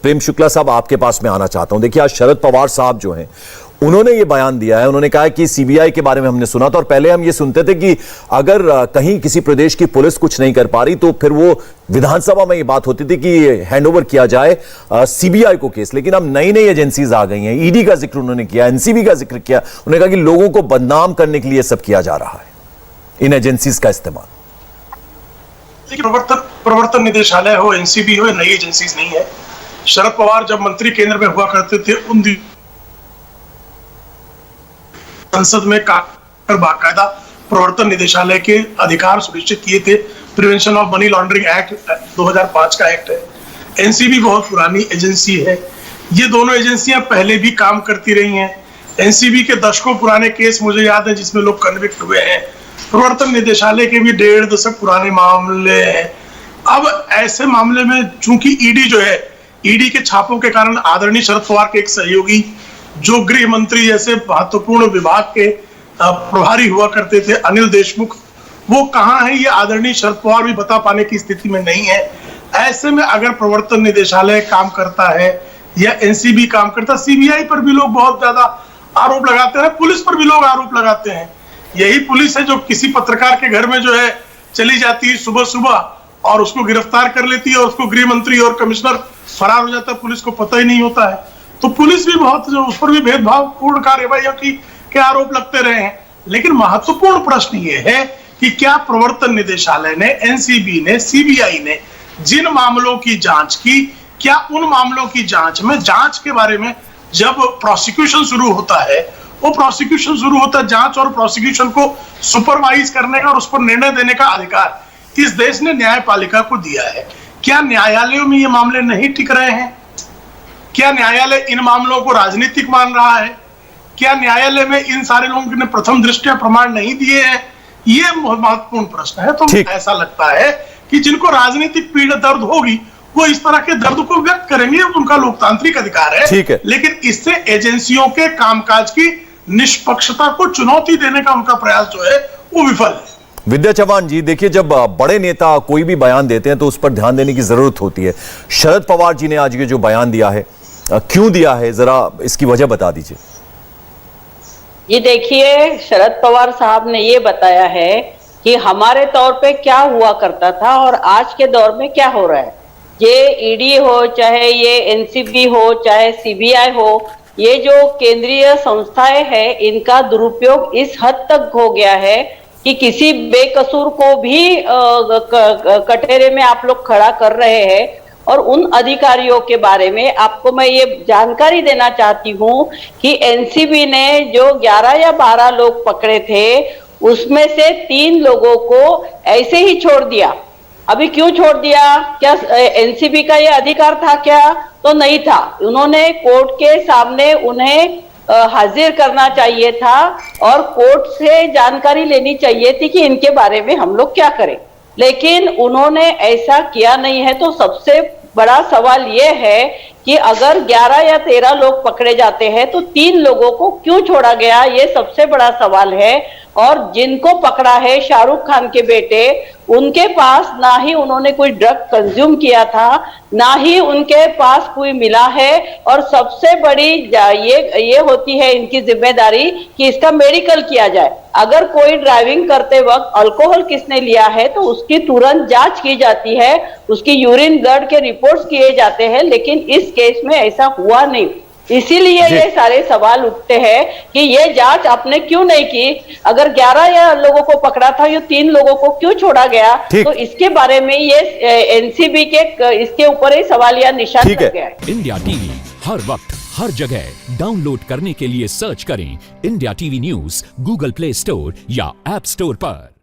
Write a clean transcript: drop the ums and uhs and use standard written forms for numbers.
प्रेम शुक्ला साहब, आपके पास में आना चाहता हूं। देखिए, आज शरद पवार साहब जो हैं, उन्होंने ये बयान दिया है। उन्होंने कहा कि सीबीआई के बारे में हमने सुना था, और पहले हम ये सुनते थे कि अगर कहीं किसी प्रदेश की पुलिस कुछ नहीं कर पा रही तो फिर वो विधानसभा में ये बात होती थी कि हैंडओवर किया जाए सीबीआई को केस। लेकिन अब नई नई एजेंसीज आ गई हैं, ईडी का जिक्र उन्होंने किया, एनसीबी का जिक्र किया। उन्होंने कहा कि लोगों को बदनाम करने के लिए सब किया जा रहा है, इन एजेंसीज का इस्तेमाल। प्रवर्तन निदेशालय हो, एनसीबी हो, नई एजेंसीज नहीं है। शरद पवार जब मंत्री केंद्र में हुआ करते थे, उन संसद में बाकायदा प्रवर्तन निदेशालय के अधिकार सुनिश्चित किए थे। Prevention of money laundering act 2005 का एक्ट है। एनसीबी बहुत पुरानी एजेंसी है। ये दोनों एजेंसियां पहले भी काम करती रही हैं। एनसीबी के दशकों पुराने केस मुझे याद है जिसमें लोग कन्विक्ट हुए हैं। प्रवर्तन निदेशालय के भी 1.5 दशक पुराने मामले हैं। अब ऐसे मामले में चूंकि ईडी जो है, ईडी के छापों के कारण आदरणीय शरद पवार के एक सहयोगी जो गृह मंत्री जैसे महत्वपूर्ण विभाग के प्रभारी हुआ करते थे, अनिल देशमुख, वो कहां है ये आदरणीय शरद पवार भी बता पाने की स्थिति में नहीं है। ऐसे में अगर प्रवर्तन निदेशालय काम करता है या एनसीबी काम करता है, सीबीआई पर भी लोग बहुत ज्यादा आरोप लगाते हैं, पुलिस पर भी लोग आरोप लगाते हैं। यही पुलिस है जो किसी पत्रकार के घर में जो है चली जाती है सुबह सुबह और उसको गिरफ्तार कर लेती है, और उसको गृह मंत्री और कमिश्नर फरार हो जाता है, पुलिस को पता ही नहीं होता है। तो पुलिस भी बहुत, उस पर भी भेदभावपूर्ण कार्यवाही के आरोप लगते रहे हैं। लेकिन महत्वपूर्ण प्रश्न ये है कि क्या प्रवर्तन निदेशालय ने, एनसीबी ने, सीबीआई ने जिन मामलों की जांच की, क्या उन मामलों की जांच में, जांच के बारे में जब प्रोसिक्यूशन शुरू होता है, वो प्रोसिक्यूशन शुरू होता है, जांच और प्रोसिक्यूशन को सुपरवाइज करने का और उस पर निर्णय देने का अधिकार इस देश ने न्यायपालिका को दिया है। क्या न्यायालयों में ये मामले नहीं टिक रहे हैं? क्या न्यायालय इन मामलों को राजनीतिक मान रहा है? क्या न्यायालय में इन सारे लोगों ने प्रथम दृष्टया प्रमाण नहीं दिए हैं? ये महत्वपूर्ण प्रश्न है। तो ऐसा लगता है कि जिनको राजनीतिक पीड़ा दर्द होगी वो इस तरह के दर्द को व्यक्त करेंगे, उनका लोकतांत्रिक अधिकार है। लेकिन इससे एजेंसियों के कामकाज की निष्पक्षता को चुनौती देने का उनका प्रयास जो है वो विफल है। विद्या चौहान जी, देखिए, जब बड़े नेता कोई भी बयान देते हैं तो उस पर ध्यान देने की जरूरत होती है। शरद पवार जी ने आज ये जो बयान दिया है, क्यों दिया है, जरा इसकी वजह बता दीजिए। ये देखिए, शरद पवार साहब ने ये बताया है कि हमारे तौर पे क्या हुआ करता था और आज के दौर में क्या हो रहा है। ये ईडी हो, चाहे ये एनसीबी हो, चाहे सीबीआई हो, ये जो केंद्रीय संस्थाएं हैं, इनका दुरुपयोग इस हद तक हो गया है कि किसी बेकसूर को भी कटघरे में आप लोग खड़ा कर रहे हैं। और उन अधिकारियों के बारे में आपको मैं ये जानकारी देना चाहती हूँ कि एनसीबी ने जो 11 या 12 लोग पकड़े थे, उसमें से 3 लोगों को ऐसे ही छोड़ दिया। अभी क्यों छोड़ दिया? क्या एनसीबी का ये अधिकार था क्या? तो नहीं था। उन्होंने कोर्ट के सामने उन्हें हाजिर करना चाहिए था और कोर्ट से जानकारी लेनी चाहिए थी कि इनके बारे में हम लोग क्या करें, लेकिन उन्होंने ऐसा किया नहीं है। तो सबसे बड़ा सवाल यह है कि अगर 11 या 13 लोग पकड़े जाते हैं तो 3 लोगों को क्यों छोड़ा गया, ये सबसे बड़ा सवाल है। और जिनको पकड़ा है, शाहरुख खान के बेटे, उनके पास ना ही उन्होंने कोई ड्रग कंज्यूम किया था, ना ही उनके पास कोई मिला है। और सबसे बड़ी ये होती है इनकी जिम्मेदारी कि इसका मेडिकल किया जाए। अगर कोई ड्राइविंग करते वक्त अल्कोहल किसने लिया है तो उसकी तुरंत जांच की जाती है, उसकी यूरिन ब्लड के रिपोर्ट्स किए जाते हैं, लेकिन इस केस में ऐसा हुआ नहीं। इसीलिए ये सारे सवाल उठते हैं कि ये जांच आपने क्यों नहीं की। अगर 11 या लोगों को पकड़ा था, ये 3 लोगों को क्यों छोड़ा गया? तो इसके बारे में ये एनसीबी के इसके ऊपर ही सवाल या निशान लग गया है। इंडिया टीवी हर वक्त हर जगह डाउनलोड करने के लिए सर्च करें India TV news Google play store या ऐप स्टोर पर।